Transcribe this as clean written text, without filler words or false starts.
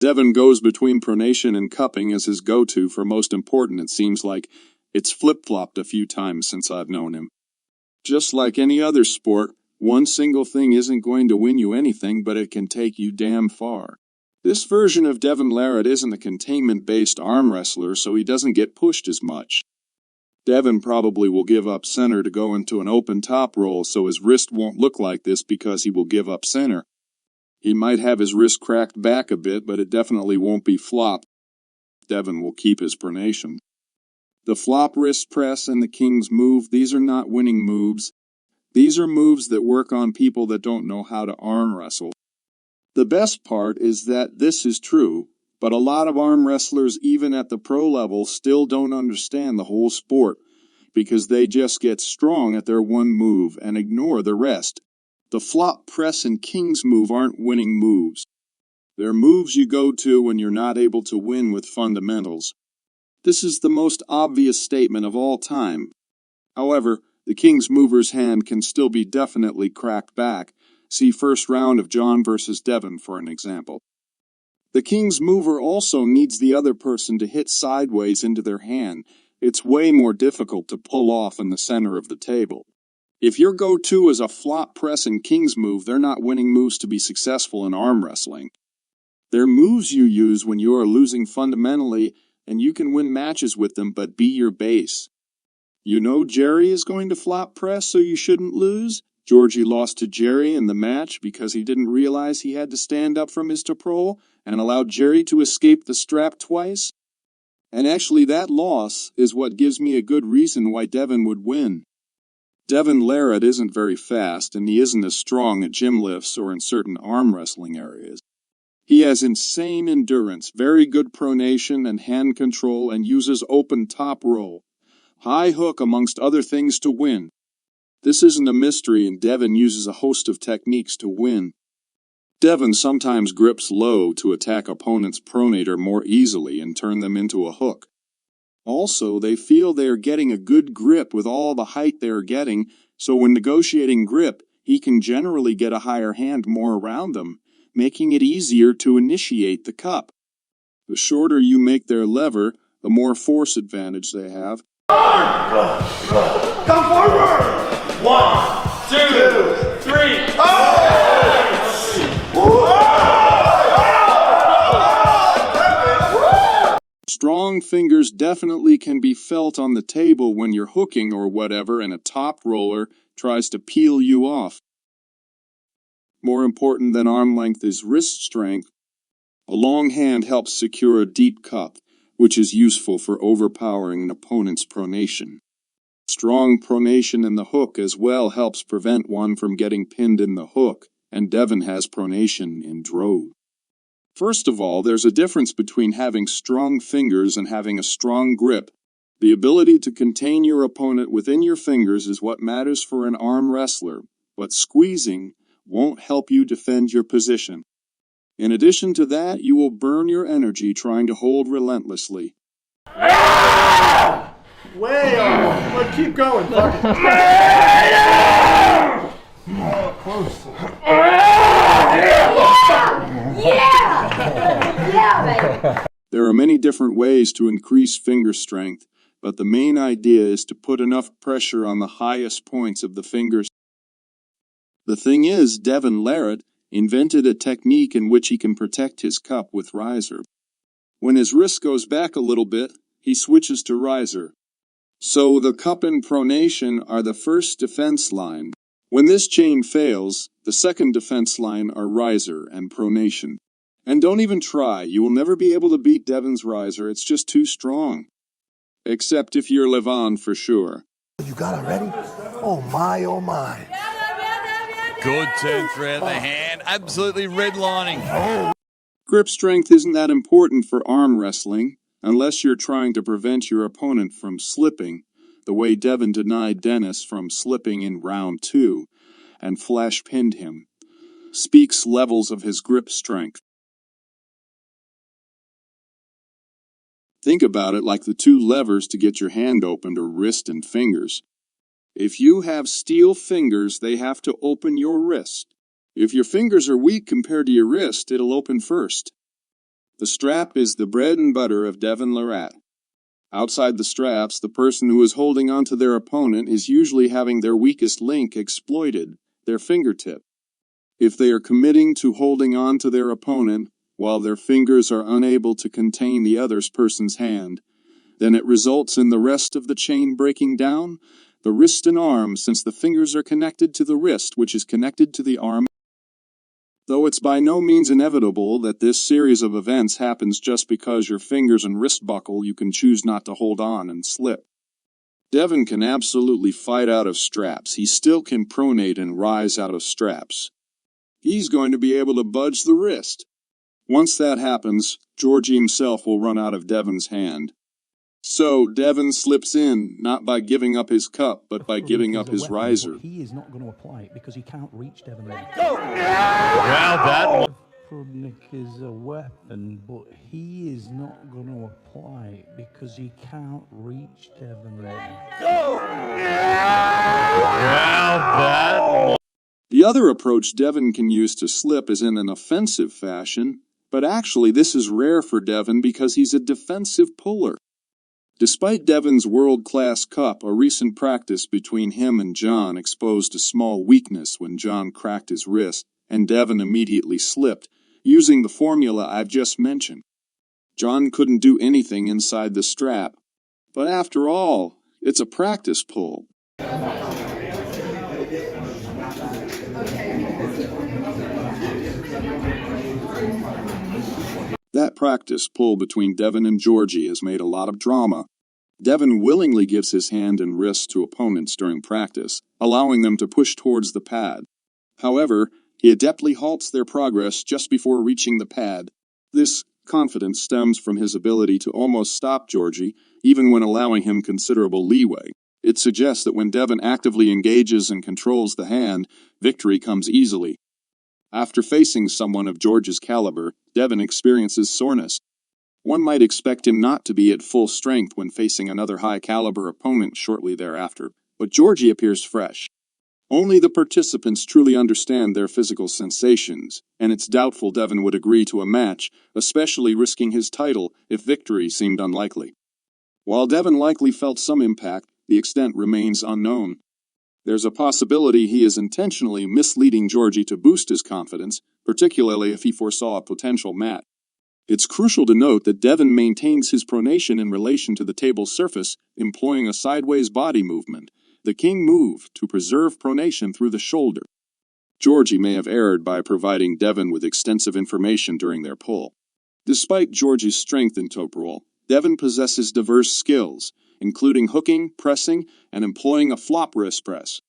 Devon goes between pronation and cupping as his go-to for most important. It seems like it's flip-flopped a few times since I've known him. Just like any other sport, one single thing isn't going to win you anything, but it can take you damn far. This version of Devon Larratt isn't a containment-based arm wrestler, so he doesn't get pushed as much. Devon probably will give up center to go into an open top roll, so his wrist won't look like this because he will give up center. He might have his wrist cracked back a bit, but it definitely won't be flop. Devon will keep his pronation. The flop wrist press and the king's move, these are not winning moves. These are moves that work on people that don't know how to arm wrestle. The best part is that this is true, but a lot of arm wrestlers, even at the pro level, still don't understand the whole sport because they just get strong at their one move and ignore the rest. The flop press and king's move aren't winning moves. They're moves you go to when you're not able to win with fundamentals. This is the most obvious statement of all time. However, the king's mover's hand can still be definitely cracked back. See first round of John versus Devon for an example. The king's mover also needs the other person to hit sideways into their hand. It's way more difficult to pull off in the center of the table. If your go-to is a flop press and king's move, they're not winning moves to be successful in arm wrestling. They're moves you use when you are losing fundamentally, and you can win matches with them, but be your base. You know Jerry is going to flop press, so you shouldn't lose? Georgi lost to Jerry in the match because he didn't realize he had to stand up from his Toproll and allowed Jerry to escape the strap twice. And actually that loss is what gives me a good reason why Devon would win. Devon Larratt isn't very fast, and he isn't as strong at gym lifts or in certain arm wrestling areas. He has insane endurance, very good pronation and hand control, and uses open top roll, high hook amongst other things to win. This isn't a mystery, and Devon uses a host of techniques to win. Devon sometimes grips low to attack opponents' pronator more easily and turn them into a hook. Also, they feel they are getting a good grip with all the height they are getting, so when negotiating grip, he can generally get a higher hand more around them, making it easier to initiate the cup. The shorter you make their lever, the more force advantage they have. Come forward! 1, 2, 3. Strong fingers definitely can be felt on the table when you're hooking or whatever and a top roller tries to peel you off. More important than arm length is wrist strength. A long hand helps secure a deep cup, which is useful for overpowering an opponent's pronation. Strong pronation in the hook as well helps prevent one from getting pinned in the hook, and Devon has pronation in droves. First of all, there's a difference between having strong fingers and having a strong grip. The ability to contain your opponent within your fingers is what matters for an arm wrestler, but squeezing won't help you defend your position. In addition to that, you will burn your energy trying to hold relentlessly. Way off. But keep going. Fuck it. Close. Yeah, baby. There are many different ways to increase finger strength, but the main idea is to put enough pressure on the highest points of the fingers. The thing is, Devon Larratt invented a technique in which he can protect his cup with riser. When his wrist goes back a little bit, he switches to riser. So the cup and pronation are the first defense line. When this chain fails, the second defense line are riser and pronation. And don't even try, you will never be able to beat Devon's riser, it's just too strong. Except if you're Levon for sure. You got it ready? Oh my, oh my. Good turn throughout the hand, absolutely redlining. Grip strength isn't that important for arm wrestling, unless you're trying to prevent your opponent from slipping, the way Devon denied Dennis from slipping in round 2, and flash pinned him. Speaks levels of his grip strength. Think about it like the 2 levers to get your hand opened are wrist and fingers. If you have steel fingers, they have to open your wrist. If your fingers are weak compared to your wrist, it'll open first. The strap is the bread and butter of Devon Larratt. Outside the straps, the person who is holding onto their opponent is usually having their weakest link exploited, their fingertip. If they are committing to holding on to their opponent while their fingers are unable to contain the other person's hand, then it results in the rest of the chain breaking down, the wrist and arm, since the fingers are connected to the wrist, which is connected to the arm. Though it's by no means inevitable that this series of events happens just because your fingers and wrist buckle, you can choose not to hold on and slip. Devon can absolutely fight out of straps. He still can pronate and rise out of straps. He's going to be able to budge the wrist. Once that happens, Georgi himself will run out of Devon's hand. So Devon slips in, not by giving up his cup, but by giving up his riser. He is not going to apply it because he can't reach Devon Larratt. Well, that Prudnik is a weapon, but he is not going to apply it because he can't reach Devon Larratt. The other approach Devon can use to slip is in an offensive fashion, but actually this is rare for Devon because he's a defensive puller. Despite Devon's world-class cup, a recent practice between him and John exposed a small weakness when John cracked his wrist, and Devon immediately slipped, using the formula I've just mentioned. John couldn't do anything inside the strap. But after all, it's a practice pull. That practice pull between Devon and Georgi has made a lot of drama. Devon willingly gives his hand and wrist to opponents during practice, allowing them to push towards the pad. However, he adeptly halts their progress just before reaching the pad. This confidence stems from his ability to almost stop Georgi, even when allowing him considerable leeway. It suggests that when Devon actively engages and controls the hand, victory comes easily. After facing someone of Georgi's caliber, Devon experiences soreness. One might expect him not to be at full strength when facing another high-caliber opponent shortly thereafter, but Georgi appears fresh. Only the participants truly understand their physical sensations, and it's doubtful Devon would agree to a match, especially risking his title if victory seemed unlikely. While Devon likely felt some impact, the extent remains unknown. There's a possibility he is intentionally misleading Georgi to boost his confidence, particularly if he foresaw a potential match. It's crucial to note that Devon maintains his pronation in relation to the table's surface, employing a sideways body movement, the king move, to preserve pronation through the shoulder. Georgi may have erred by providing Devon with extensive information during their pull. Despite Georgi's strength in Toproll, Devon possesses diverse skills, including hooking, pressing, and employing a flop wrist press.